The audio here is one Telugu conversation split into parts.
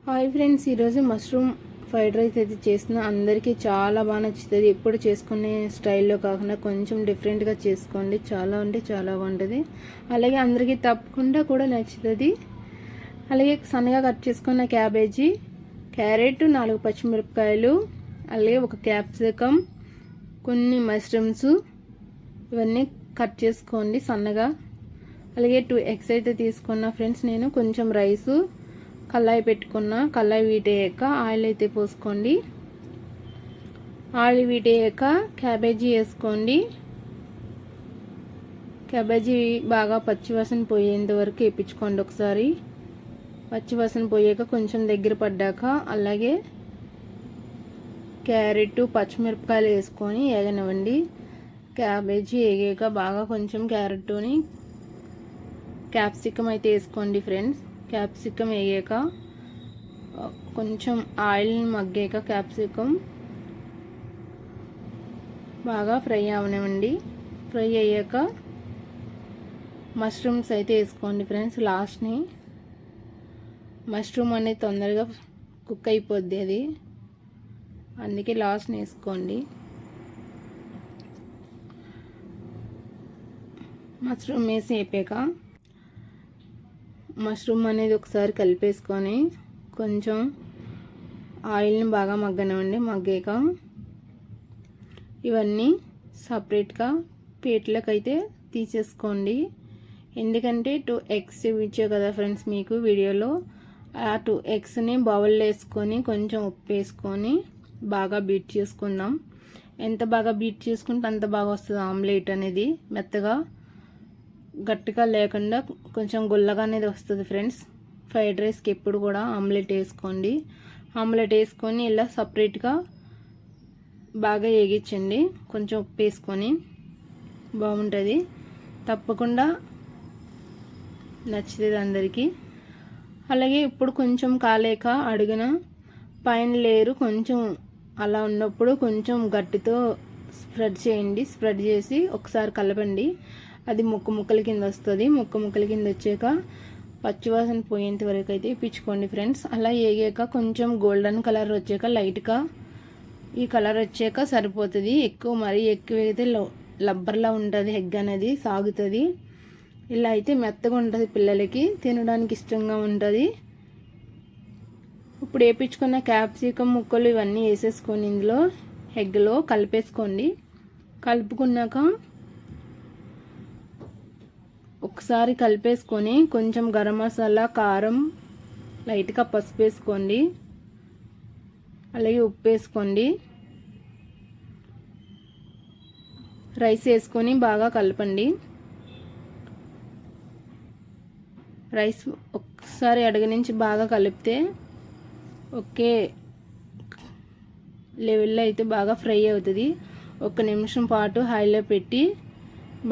హాయ్ ఫ్రెండ్స్, ఈరోజు మష్రూమ్ ఫ్రైడ్ రైస్ అయితే చేస్తున్నా. అందరికీ చాలా బాగా నచ్చుతుంది. ఎప్పుడు చేసుకునే స్టైల్లో కాకుండా కొంచెం డిఫరెంట్గా చేసుకోండి. చాలా అంటే చాలా బాగుంటుంది. అలాగే అందరికీ తప్పకుండా కూడా నచ్చుతుంది. అలాగే సన్నగా కట్ చేసుకున్న క్యాబేజీ, క్యారెట్, 4 పచ్చిమిరపకాయలు, అలాగే ఒక క్యాప్సికమ్, కొన్ని మష్రూమ్స్ ఇవన్నీ కట్ చేసుకోండి సన్నగా. అలాగే 2 ఎగ్స్ అయితే తీసుకున్నా ఫ్రెండ్స్. నేను కొంచెం రైసు, కళాయి పెట్టుకున్న, కళాయి వీటయ్యాక ఆయిల్ అయితే పోసుకోండి. ఆయిల్ వీటయ్యాక క్యాబేజీ వేసుకోండి. క్యాబేజీ బాగా పచ్చివాసన పోయేంత వరకు వేయించుకోండి ఒకసారి. పచ్చివాసన పోయాక కొంచెం దగ్గర పడ్డాక అలాగే క్యారెట్, పచ్చిమిరపకాయలు వేసుకొని వేగనివ్వండి. క్యాబేజీ వేగాక బాగా కొంచెం క్యారెట్ని, క్యాప్సికమ్ అయితే వేసుకోండి ఫ్రెండ్స్. క్యాప్సికమ్ వేగాక కొంచెం ఆయిల్ మగ్గాక క్యాప్సికమ్ బాగా ఫ్రై అవనివ్వండి. ఫ్రై అయ్యాక మష్రూమ్స్ అయితే వేసుకోండి ఫ్రెండ్స్. లాస్ట్ని మష్రూమ్ అనేది తొందరగా కుక్ అయిపోద్ది, అది అందుకే లాస్ట్ని వేసుకోండి. మష్రూమ్ వేసి అయిపోయాక మష్రూమ్ అనేది ఒకసారి కలిపేసుకొని కొంచెం ఆయిల్ని బాగా మగ్గనివ్వండి. మగ్గాక ఇవన్నీ సపరేట్గా ప్లేట్లకు అయితే తీసేసుకోండి. ఎందుకంటే 2 ఎగ్స్ ఇచ్చే కదా ఫ్రెండ్స్ మీకు వీడియోలో. ఆ 2 ఎగ్స్ని బౌల్లో వేసుకొని కొంచెం ఉప్పు వేసుకొని బాగా బీట్ చేసుకుందాం. ఎంత బాగా బీట్ చేసుకుంటే అంత బాగా వస్తుంది ఆమ్లెట్ అనేది. మెత్తగా గట్టిగా లేకుండా కొంచెం గుల్లగా అనేది వస్తుంది ఫ్రెండ్స్. ఫ్రైడ్ రైస్కి ఎప్పుడు కూడా ఆమ్లెట్ వేసుకోండి. ఆమ్లెట్ వేసుకొని ఇలా సపరేట్గా బాగా వేగించండి. కొంచెం ఉప్పు వేసుకొని బాగుంటుంది. తప్పకుండా నచ్చుతుంది అందరికీ. అలాగే ఇప్పుడు కొంచెం కాలేక అడుగున పైన లేరు కొంచెం అలా ఉన్నప్పుడు కొంచెం గట్టితో స్ప్రెడ్ చేయండి. స్ప్రెడ్ చేసి ఒకసారి కలపండి. అది ముక్కల కింద వస్తుంది. ముక్కల కింద వచ్చాక పచ్చివాసన పోయేంత వరకు అయితే పిచ్చుకోండి ఫ్రెండ్స్. అలా వేగాక కొంచెం గోల్డెన్ కలర్ వచ్చాక లైట్గా ఈ కలర్ వచ్చాక సరిపోతుంది. మరీ ఎక్కువ అయితే లబ్బర్లా ఉంటుంది, ఎగ్ అనేది సాగుతుంది. ఇలా అయితే మెత్తగా ఉంటుంది, పిల్లలకి తినడానికి ఇష్టంగా ఉంటుంది. ఇప్పుడు వేయించుకున్న క్యాప్సికమ్ ముక్కలు ఇవన్నీ వేసేసుకొని ఇందులో ఎగ్లో కలిపేసుకోండి. కలుపుకున్నాక ఒకసారి కలిపేసుకొని కొంచెం గరం మసాలా, కారం, లైట్గా పసుపు వేసుకోండి. అలాగే ఉప్పు వేసుకోండి. రైస్ వేసుకొని బాగా కలపండి. రైస్ ఒకసారి అడుగు నుంచి బాగా కలిపితే ఒకే లెవెల్లో అయితే బాగా ఫ్రై అవుతుంది. 1 నిమిషం పాటు హైలో పెట్టి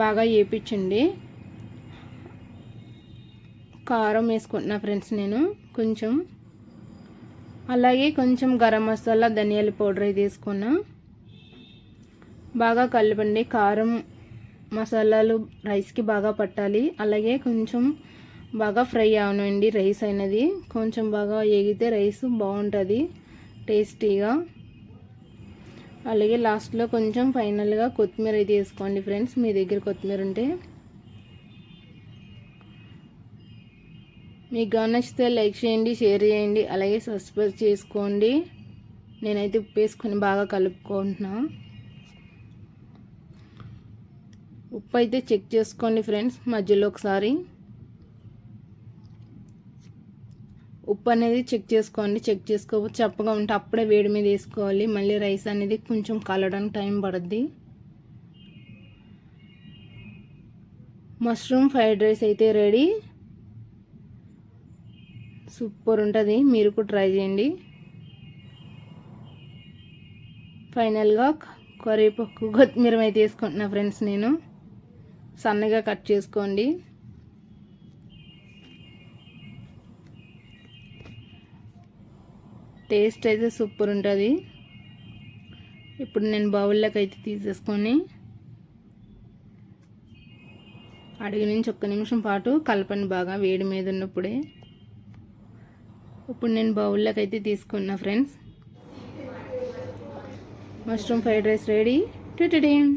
బాగా వేయించండి. కారం వేసుకుంటున్నా ఫ్రెండ్స్ నేను కొంచెం. అలాగే కొంచెం గరం మసాలా, ధనియాల పౌడర్ అయితే వేసుకున్నా. బాగా కలపండి. కారం మసాలాలు రైస్కి బాగా పట్టాలి. అలాగే కొంచెం బాగా ఫ్రై అవనండి రైస్ అనేది. కొంచెం బాగా వేగితే రైస్ బాగుంటుంది టేస్టీగా. అలాగే లాస్ట్లో కొంచెం ఫైనల్గా కొత్తిమీర అయితే వేసుకోండి ఫ్రెండ్స్, మీ దగ్గర కొత్తిమీర ఉంటే. మీకు నచ్చితే లైక్ చేయండి, షేర్ చేయండి, అలాగే సబ్స్క్రైబ్ చేసుకోండి. నేనైతే ఉప్పు వేసుకొని బాగా కలుపుకుంటున్నా. ఉప్పు అయితే చెక్ చేసుకోండి ఫ్రెండ్స్ మధ్యలో ఒకసారి. ఉప్పు అనేది చెక్ చేసుకోండి. చెక్ చేసుకోకపోతే చప్పగా ఉంటే అప్పుడే వేడి మీద వేసుకోవాలి. మళ్ళీ రైస్ అనేది కొంచెం కలవడానికి టైం పడుద్ది. మష్రూమ్ ఫ్రైడ్ రైస్ అయితే రెడీ. సూపర్ ఉంటుంది, మీరు కూడా ట్రై చేయండి. ఫైనల్గా కరివేపాకు, కొత్తిమీర అయితే వేసుకుంటున్నా ఫ్రెండ్స్ నేను. సన్నగా కట్ చేసుకోండి. టేస్ట్ అయితే సూపర్ ఉంటుంది. ఇప్పుడు నేను బౌల్లోకి అయితే తీసేసుకొని అడుగు నుంచి 1 నిమిషం పాటు కలపండి బాగా వేడి మీద ఉన్నప్పుడే. ఇప్పుడు నేను బౌల్లోకి అయితే తీసుకున్నా friends. Mushroom fried rice ready.